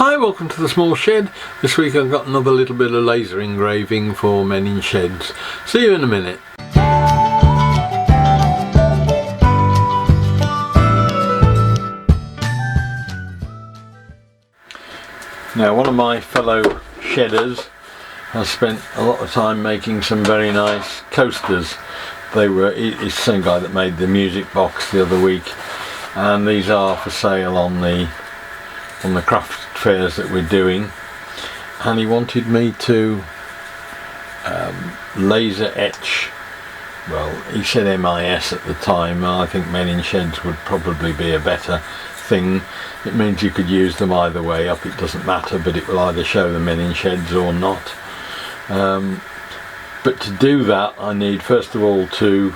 Hi, welcome to the small shed. This week I've got another little bit of laser engraving for men in sheds. See you in a minute. Now, one of my fellow shedders has spent a lot of time making some very nice coasters. It's the same guy that made the music box the other week, and these are for sale on the craft fairs that we're doing, and he wanted me to laser etch, well, he said MIS at the time. I think men in sheds would probably be a better thing. It means you could use them either way up, it doesn't matter, but it will either show the men in sheds or not. But to do that I need first of all to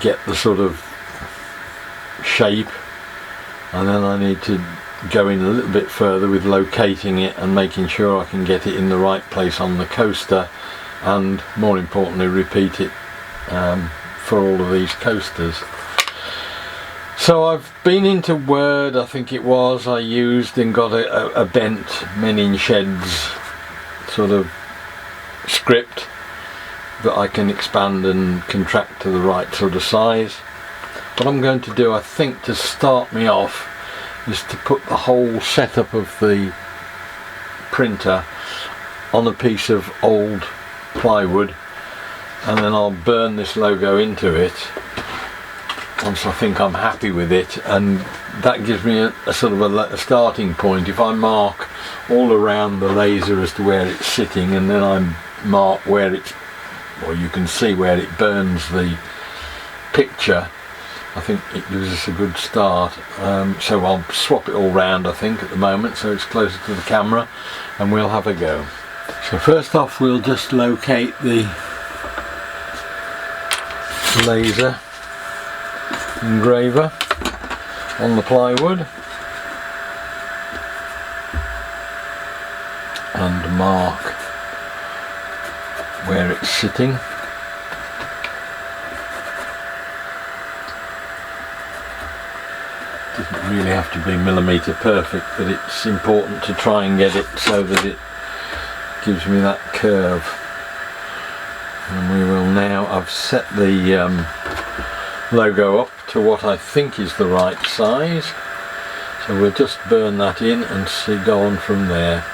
get the sort of shape, and then I need to go in a little bit further with locating it and making sure I can get it in the right place on the coaster, and more importantly repeat it for all of these coasters. So I've been into Word, I think it was, I used and got a bent men in sheds sort of script that I can expand and contract to the right sort of size. What I'm going to do, I think, to start me off, is to put the whole setup of the printer on a piece of old plywood, and then I'll burn this logo into it once I think I'm happy with it, and that gives me a sort of a starting point. If I mark all around the laser as to where it's sitting, and then I mark where it's, or you can see where it burns the picture, I think it gives us a good start. So I'll swap it all round, I think, at the moment, so it's closer to the camera, and we'll have a go. So first off we'll just locate the laser engraver on the plywood and mark where it's sitting. Doesn't really have to be millimetre perfect, but it's important to try and get it so that it gives me that curve. And we will now, I've set the logo up to what I think is the right size, so we'll just burn that in and go on from there.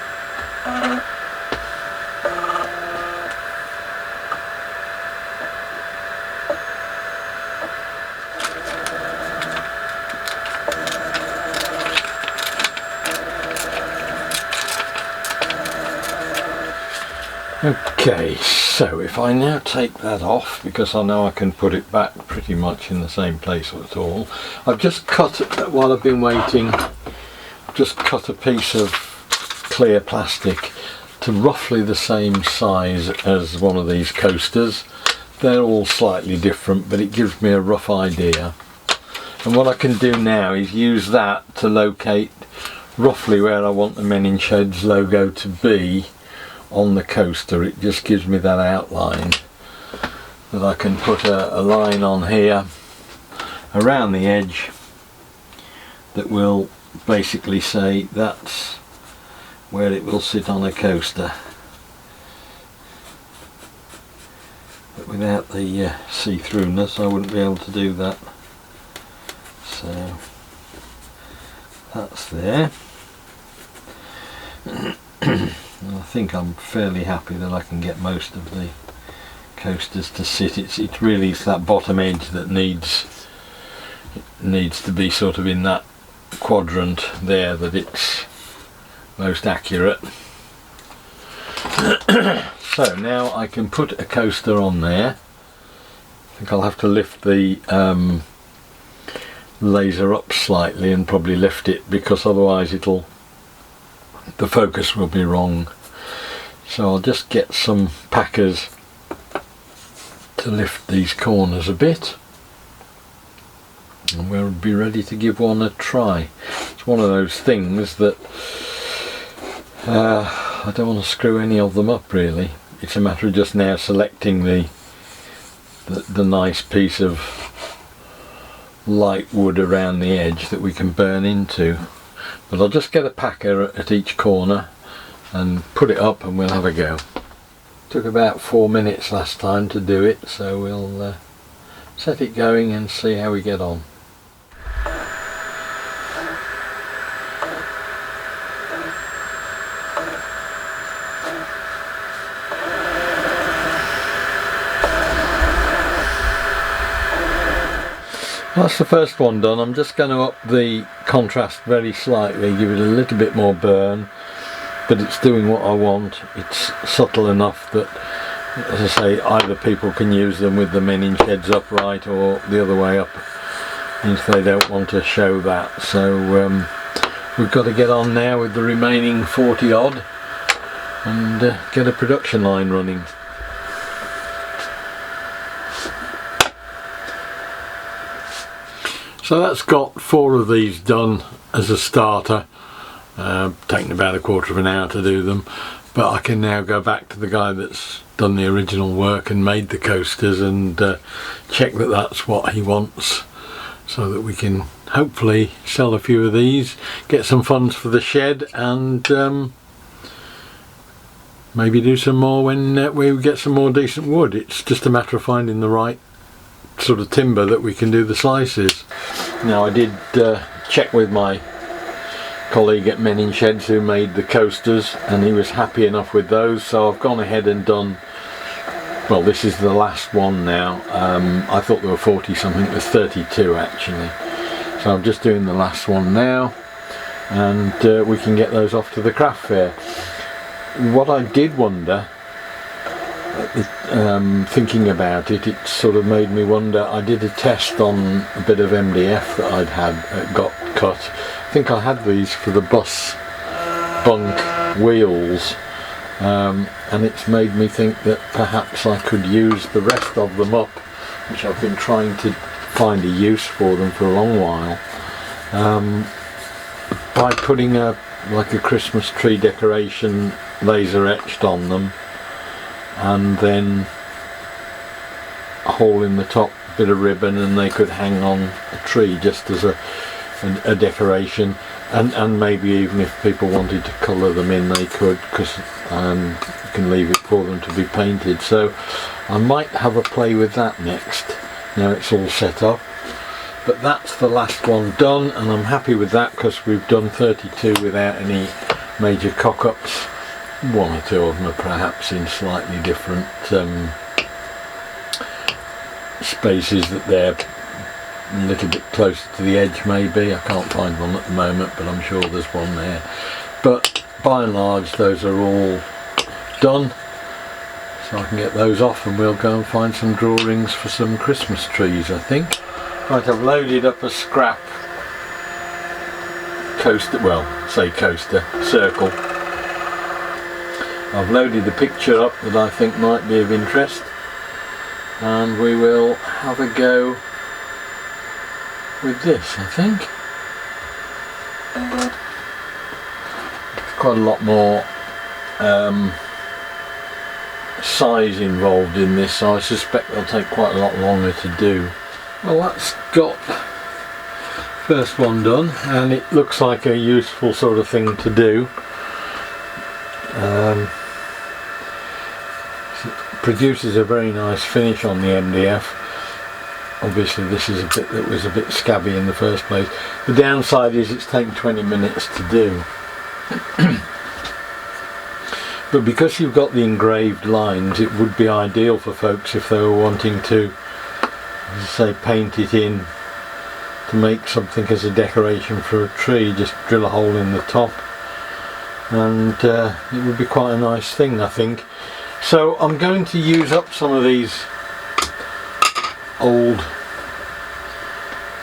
Okay, so if I now take that off, because I know I can put it back pretty much in the same place at all, I've just cut, while I've been waiting, just cut a piece of clear plastic to roughly the same size as one of these coasters. They're all slightly different, but it gives me a rough idea. And what I can do now is use that to locate roughly where I want the Men in Sheds logo to be on the coaster. It just gives me that outline that I can put a line on here around the edge that will basically say that's where it will sit on a coaster, but without the see-throughness I wouldn't be able to do that. So that's there. I think I'm fairly happy that I can get most of the coasters to sit. It's that bottom edge that needs to be sort of in that quadrant there, that it's most accurate. So now I can put a coaster on there. I think I'll have to lift the laser up slightly and probably lift it, because otherwise the focus will be wrong. So I'll just get some packers to lift these corners a bit, and we'll be ready to give one a try. It's one of those things that I don't want to screw any of them up really. It's a matter of just now selecting the nice piece of light wood around the edge that we can burn into. but I'll just get a packer at each corner and put it up and we'll have a go. Took about 4 minutes last time to do it, so we'll set it going and see how we get on. That's the first one done. I'm just going to up the contrast very slightly, give it a little bit more burn, but it's doing what I want. It's subtle enough that, as I say, either people can use them with the menin sheds upright or the other way up if they don't want to show that. So we've got to get on now with the remaining 40 odd and get a production line running. So that's got 4 of these done as a starter, taking about a quarter of an hour to do them, but I can now go back to the guy that's done the original work and made the coasters and check that that's what he wants, so that we can hopefully sell a few of these, get some funds for the shed, and maybe do some more when we get some more decent wood. It's just a matter of finding the right sort of timber that we can do the slices. Now I did check with my colleague at Menin Sheds who made the coasters, and he was happy enough with those, so I've gone ahead and done, well, this is the last one now. I thought there were 40 something, there's 32 actually, so I'm just doing the last one now, and we can get those off to the craft fair. What I did wonder, thinking about it, it sort of made me wonder. I did a test on a bit of MDF that I'd had got cut. I think I had these for the bus bunk wheels, and it's made me think that perhaps I could use the rest of them up, which I've been trying to find a use for them for a long while, by putting like a Christmas tree decoration laser etched on them, and then a hole in the top, bit of ribbon, and they could hang on a tree just as a decoration, and maybe even if people wanted to colour them in they could, because you can leave it for them to be painted. So I might have a play with that next, now it's all set up. But that's the last one done, and I'm happy with that because we've done 32 without any major cock-ups. One or two of them are perhaps in slightly different spaces, that they're a little bit closer to the edge maybe. I can't find one at the moment, but I'm sure there's one there. But by and large those are all done, so I can get those off and we'll go and find some drawings for some Christmas trees, I think. Right, I've loaded up a scrap coaster, well, say coaster, circle. I've loaded the picture up that I think might be of interest, and we will have a go with this, I think. Quite a lot more size involved in this, so I suspect they'll take quite a lot longer to do. Well, that's got first one done, and it looks like a useful sort of thing to do. It produces a very nice finish on the MDF. Obviously this is a bit that was a bit scabby in the first place. The downside is it's taken 20 minutes to do. But because you've got the engraved lines, it would be ideal for folks if they were wanting to, as I say, paint it in to make something as a decoration for a tree. Just drill a hole in the top and it would be quite a nice thing, I think. So I'm going to use up some of these old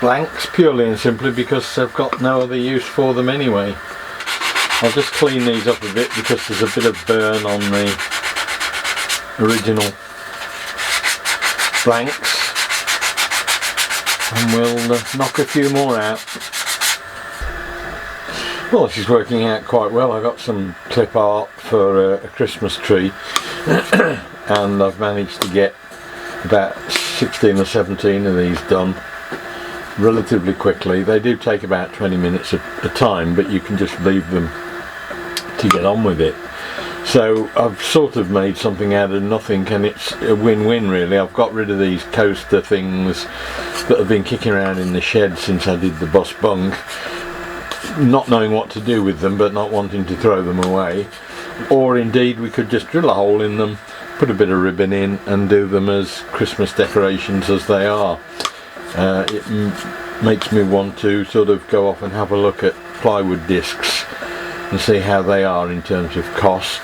blanks purely and simply because I've got no other use for them anyway. I'll just clean these up a bit because there's a bit of burn on the original blanks, and we'll knock a few more out. Well, this is working out quite well. I got some clip art for a Christmas tree and I've managed to get about 16 or 17 of these done, relatively quickly. They do take about 20 minutes a time, but you can just leave them to get on with it. So I've sort of made something out of nothing, and it's a win-win really. I've got rid of these coaster things that have been kicking around in the shed since I did the boss bunk, not knowing what to do with them but not wanting to throw them away. Or indeed we could just drill a hole in them, put a bit of ribbon in and do them as Christmas decorations as they are. It makes me want to sort of go off and have a look at plywood discs and see how they are in terms of cost,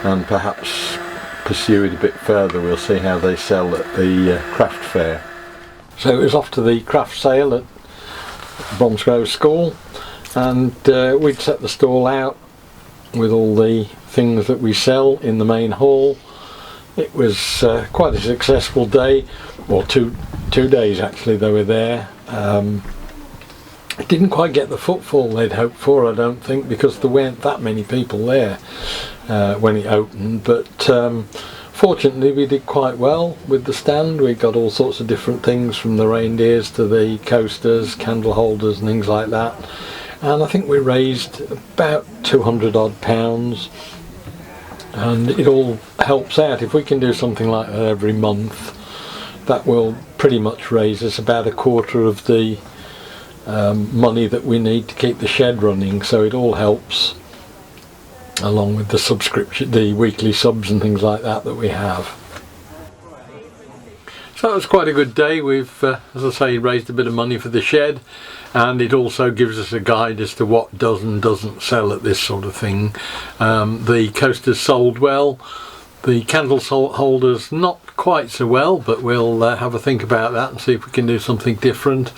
and perhaps pursue it a bit further. We'll see how they sell at the craft fair. So it was off to the craft sale at Bromsgrove School, and we'd set the stall out with all the things that we sell in the main hall. It was quite a successful day, or two days actually they were there. It didn't quite get the footfall they'd hoped for, I don't think, because there weren't that many people there when it opened, but fortunately we did quite well with the stand. We got all sorts of different things, from the reindeers to the coasters, candle holders and things like that, and I think we raised about 200 odd pounds, and it all helps out. If we can do something like that every month, that will pretty much raise us about a quarter of the money that we need to keep the shed running, so it all helps, along with the subscription, the weekly subs and things like that we have. So it was quite a good day. We've, as I say, raised a bit of money for the shed, and it also gives us a guide as to what does and doesn't sell at this sort of thing. The coasters sold well. The candle holders not quite so well, but we'll have a think about that and see if we can do something different.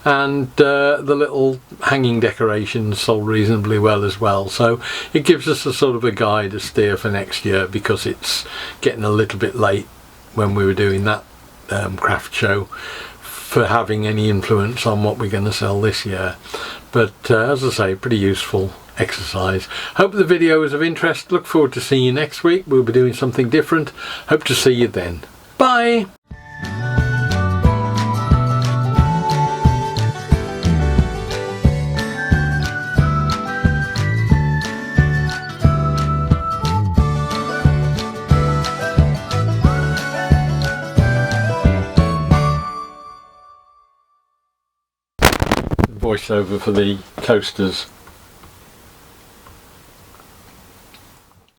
And the little hanging decorations sold reasonably well as well. So it gives us a sort of a guide, a steer for next year, because it's getting a little bit late when we were doing that craft show for having any influence on what we're going to sell this year. But as I say, pretty useful exercise. Hope the video was of interest. Look forward to seeing you next week. We'll be doing something different. Hope to see you then. Bye. Voiceover for the coasters.